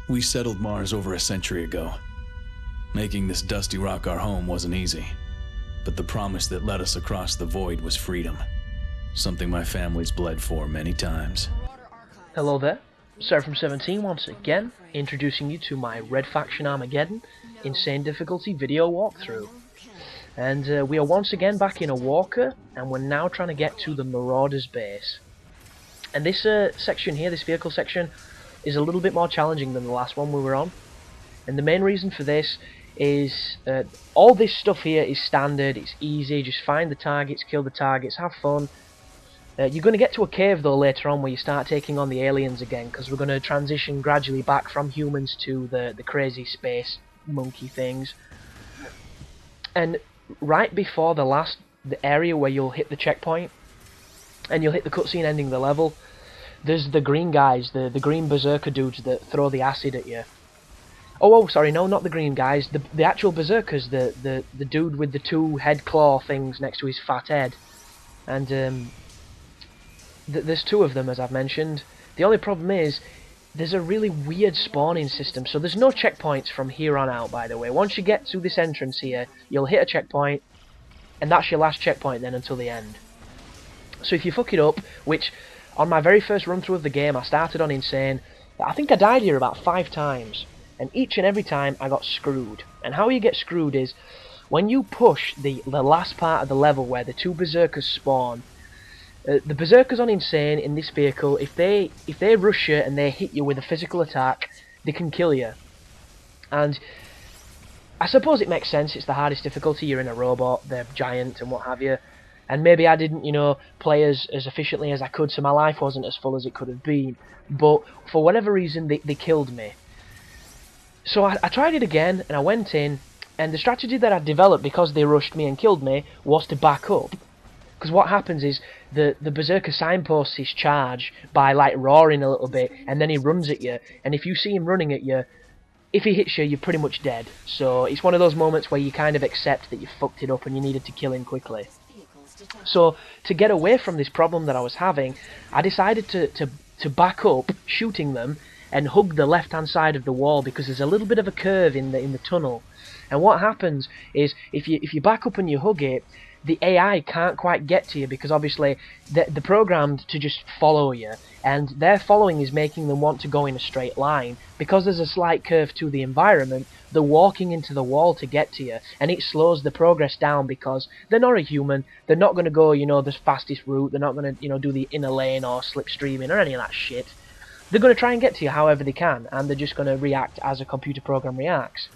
We settled Mars over a century ago. Making this dusty rock our home wasn't easy, but the promise that led us across the void was freedom. Something my family's bled for many times. Hello there, Sarah from 17 once again, introducing you to my Red Faction Armageddon Insane Difficulty video walkthrough. And we are once again back in a walker, and we're now trying to get to the Marauders base. And this section here, this vehicle section, is a little bit more challenging than the last one we were on. And the main reason for this is all this stuff here is standard, it's easy, just find the targets, kill the targets, have fun. You're going to get to a cave though later on where you start taking on the aliens again, because we're going to transition gradually back from humans to the crazy space monkey things. And right before the area where you'll hit the checkpoint, and you'll hit the cutscene ending the level, there's the green guys, the green berserker dudes that throw the acid at you. Oh, sorry, no, not the green guys, the actual berserkers, the dude with the two head claw things next to his fat head. And there's two of them, as I've mentioned. The only problem is, there's a really weird spawning system, so there's no checkpoints from here on out, by the way. Once you get to this entrance here, you'll hit a checkpoint, and that's your last checkpoint then until the end. So if you fuck it up, which on my very first run through of the game I started on Insane, I think I died here about 5 times, and each and every time I got screwed. And how you get screwed is, when you push the last part of the level where the two berserkers spawn, the berserkers on Insane in this vehicle, if they rush you and they hit you with a physical attack, they can kill you. And I suppose it makes sense, it's the hardest difficulty, you're in a robot, they're giant and what have you. And maybe I didn't, play as efficiently as I could, so my life wasn't as full as it could have been. But for whatever reason, they killed me. So I tried it again, and I went in, and the strategy that I developed because they rushed me and killed me was to back up. Because what happens is, the berserker signposts his charge by like roaring a little bit, and then he runs at you, and if you see him running at you, if he hits you, you're pretty much dead. So it's one of those moments where you kind of accept that you fucked it up and you needed to kill him quickly. So to get away from this problem that I was having, I decided to back up, shooting them, and hug the left hand side of the wall, because there's a little bit of a curve in the tunnel. And what happens is, if you back up and you hug it, the AI can't quite get to you, because obviously they're programmed to just follow you, and their following is making them want to go in a straight line. Because there's a slight curve to the environment, they're walking into the wall to get to you, and it slows the progress down, because they're not a human, they're not going to go, the fastest route, they're not going to, do the inner lane or slipstreaming or any of that shit. They're going to try and get to you however they can, and they're just going to react as a computer program reacts.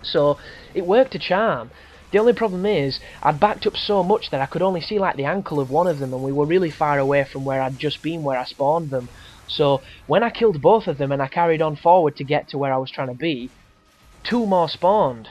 So it worked a charm. The only problem is, I'd backed up so much that I could only see like the ankle of one of them, and we were really far away from where I'd just been, where I spawned them. So when I killed both of them and I carried on forward to get to where I was trying to be, 2 more spawned.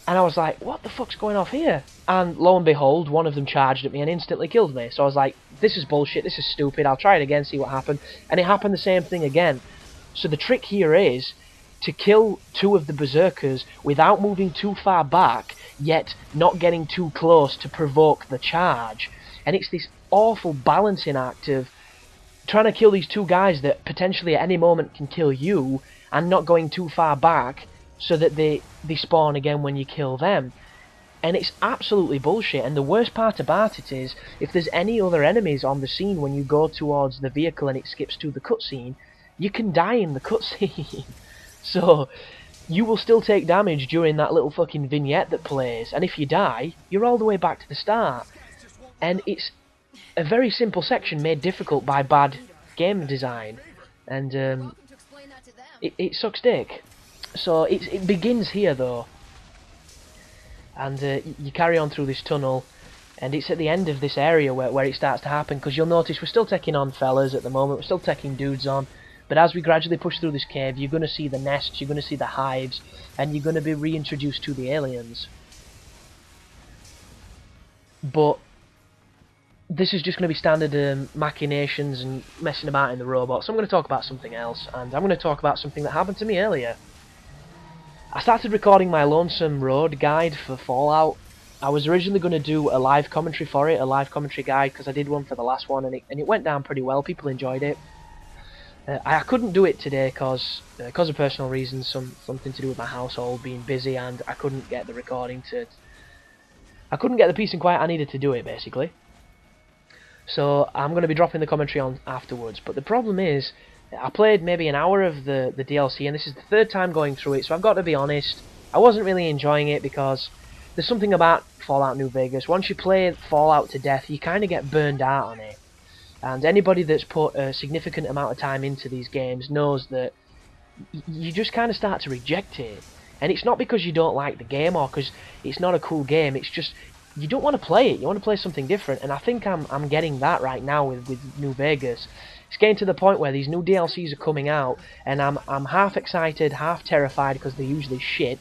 And I was like, what the fuck's going off here? And lo and behold, one of them charged at me and instantly killed me. So I was like, this is bullshit, this is stupid, I'll try it again, see what happened. And it happened the same thing again. So the trick here is to kill 2 of the berserkers without moving too far back, yet not getting too close to provoke the charge. And it's this awful balancing act of trying to kill these 2 guys that potentially at any moment can kill you, and not going too far back so that they spawn again when you kill them. And it's absolutely bullshit. And the worst part about it is, if there's any other enemies on the scene when you go towards the vehicle and it skips to the cutscene, you can die in the cutscene. So you will still take damage during that little fucking vignette that plays, and if you die, you're all the way back to the start. And it's a very simple section made difficult by bad game design, and it sucks dick. So it begins here though, and you carry on through this tunnel, and it's at the end of this area where it starts to happen, because you'll notice we're still taking on fellas at the moment, we're still taking dudes on. But as we gradually push through this cave, you're going to see the nests, you're going to see the hives, and you're going to be reintroduced to the aliens. But this is just going to be standard machinations and messing about in the robot. So I'm going to talk about something else, and I'm going to talk about something that happened to me earlier. I started recording my Lonesome Road guide for Fallout. I was originally going to do a live commentary for it, a live commentary guide, because I did one for the last one, and it went down pretty well, people enjoyed it. I couldn't do it today because of personal reasons, something to do with my household being busy, and I couldn't get the recording to. I couldn't get the peace and quiet I needed to do it, basically. So I'm going to be dropping the commentary on afterwards. But the problem is, I played maybe an hour of the DLC, and this is the third time going through it. So I've got to be honest, I wasn't really enjoying it because there's something about Fallout New Vegas. Once you play Fallout to death, you kind of get burned out on it. And anybody that's put a significant amount of time into these games knows that you just kind of start to reject it. And it's not because you don't like the game or because it's not a cool game, it's just you don't want to play it, you want to play something different. And I think I'm getting that right now with New Vegas. It's getting to the point where these new DLCs are coming out and I'm half excited, half terrified because they're usually shit.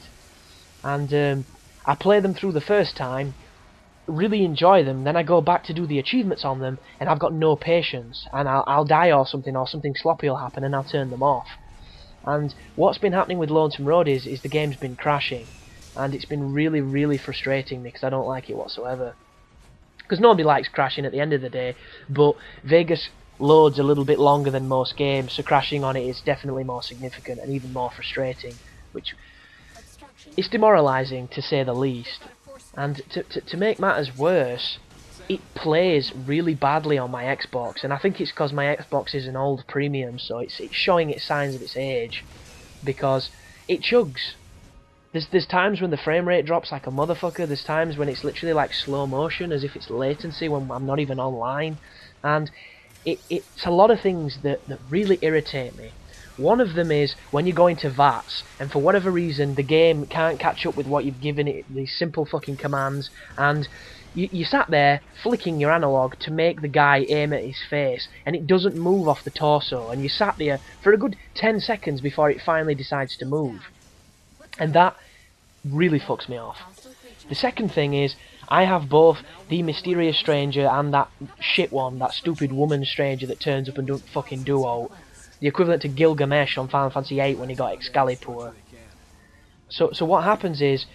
And I play them through the first time, really enjoy them, then I go back to do the achievements on them, and I've got no patience, and I'll die or something sloppy will happen, and I'll turn them off. And what's been happening with Lonesome Road is the game's been crashing, and it's been really, really frustrating me, because I don't like it whatsoever. Because nobody likes crashing at the end of the day, but Vegas loads a little bit longer than most games, so crashing on it is definitely more significant, and even more frustrating, which is demoralising, to say the least. And to make matters worse, it plays really badly on my Xbox, and I think it's because my Xbox is an old premium, so it's showing its signs of its age, because it chugs. There's times when the frame rate drops like a motherfucker, there's times when it's literally like slow motion, as if it's latency when I'm not even online, and it's a lot of things that really irritate me. One of them is when you go into VATS, and for whatever reason the game can't catch up with what you've given it, these simple fucking commands, and you sat there flicking your analog to make the guy aim at his face, and it doesn't move off the torso, and you sat there for a good 10 seconds before it finally decides to move. And that really fucks me off. The second thing is, I have both the mysterious stranger and that shit one, that stupid woman stranger that turns up and don't fucking do-out. The equivalent to Gilgamesh on Final Fantasy VIII when he got Excalibur. So what happens is,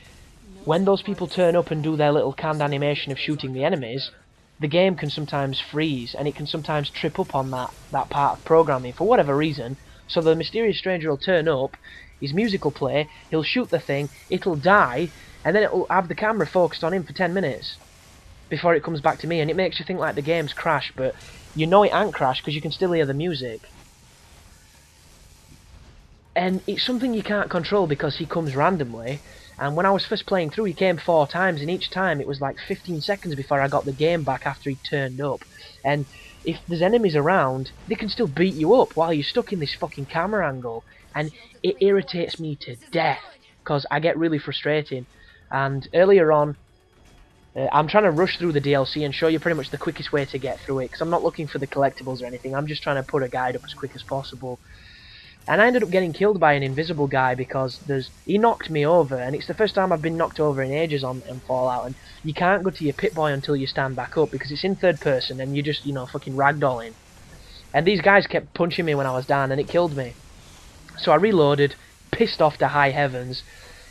when those people turn up and do their little canned animation of shooting the enemies, the game can sometimes freeze, and it can sometimes trip up on that part of programming for whatever reason. So the mysterious stranger will turn up, his music will play, he'll shoot the thing, it'll die, and then it'll have the camera focused on him for 10 minutes before it comes back to me, and it makes you think like the game's crashed, but you know it ain't crashed because you can still hear the music. And it's something you can't control because he comes randomly, and when I was first playing through he came 4 times, and each time it was like 15 seconds before I got the game back after he turned up. And if there's enemies around, they can still beat you up while you're stuck in this fucking camera angle, and it irritates me to death because I get really frustrating. And earlier on, I'm trying to rush through the DLC and show you pretty much the quickest way to get through it, because I'm not looking for the collectibles or anything, I'm just trying to put a guide up as quick as possible. And I ended up getting killed by an invisible guy because he knocked me over, and it's the first time I've been knocked over in ages on Fallout, and you can't go to your Pip-Boy until you stand back up because it's in third person and you just, fucking ragdolling. And these guys kept punching me when I was down and it killed me. So I reloaded, pissed off to high heavens,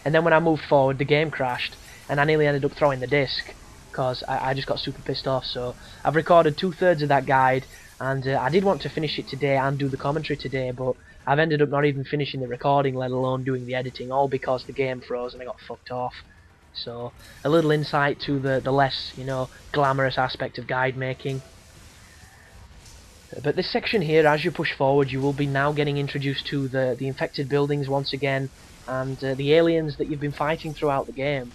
and then when I moved forward the game crashed and I nearly ended up throwing the disc because I just got super pissed off. So I've recorded 2/3 of that guide, and I did want to finish it today and do the commentary today, but I've ended up not even finishing the recording, let alone doing the editing, all because the game froze and I got fucked off. So, a little insight to the less, glamorous aspect of guide making. But this section here, as you push forward, you will be now getting introduced to the infected buildings once again, and the aliens that you've been fighting throughout the game.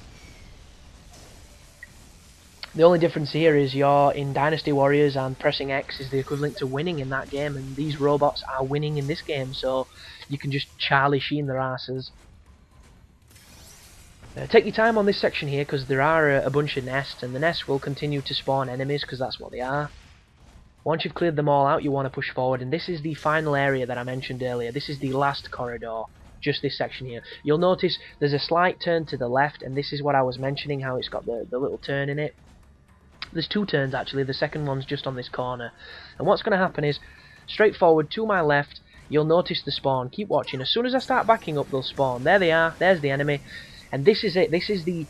The only difference here is you're in Dynasty Warriors, and pressing X is the equivalent to winning in that game, and these robots are winning in this game, so you can just Charlie Sheen their asses. Take your time on this section here, because there are a bunch of nests, and the nests will continue to spawn enemies, because that's what they are. Once you've cleared them all out, you want to push forward, and this is the final area that I mentioned earlier. This is the last corridor, just this section here. You'll notice there's a slight turn to the left, and this is what I was mentioning, how it's got the little turn in it. There's 2 turns actually, the second one's just on this corner. And what's going to happen is, straight forward to my left, you'll notice the spawn. Keep watching. As soon as I start backing up, they'll spawn. There they are, there's the enemy. And this is it, this is the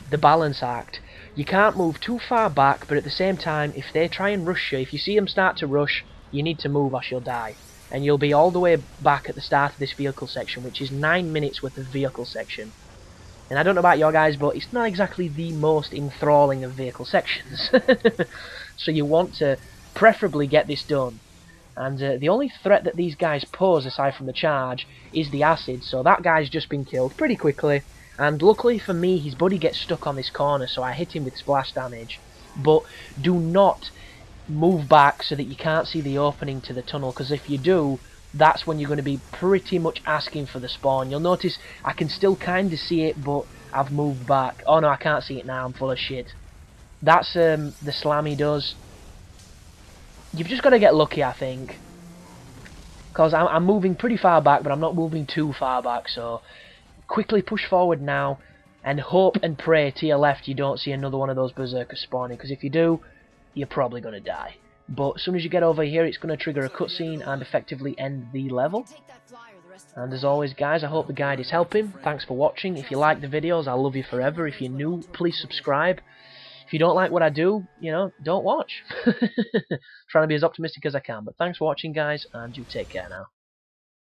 balance act. You can't move too far back, but at the same time, if they try and rush you, if you see them start to rush, you need to move or you'll die. and you'll be all the way back at the start of this vehicle section, which is 9 minutes worth of vehicle section. And I don't know about your guys, but it's not exactly the most enthralling of vehicle sections. So you want to preferably get this done. And the only threat that these guys pose, aside from the charge, is the acid. So that guy's just been killed pretty quickly. And luckily for me, his buddy gets stuck on this corner, so I hit him with splash damage. But do not move back so that you can't see the opening to the tunnel, because if you do, that's when you're going to be pretty much asking for the spawn. You'll notice I can still kind of see it, but I've moved back. Oh no, I can't see it now, I'm full of shit. That's the slam he does. You've just got to get lucky, I think. Because I'm moving pretty far back, but I'm not moving too far back, so quickly push forward now, and hope and pray to your left you don't see another one of those berserkers spawning, because if you do, you're probably going to die. But as soon as you get over here, it's going to trigger a cutscene and effectively end the level. And as always, guys, I hope the guide is helping. Thanks for watching. If you like the videos, I'll love you forever. If you're new, please subscribe. If you don't like what I do, you know, don't watch. Trying to be as optimistic as I can. But thanks for watching, guys, and you take care now.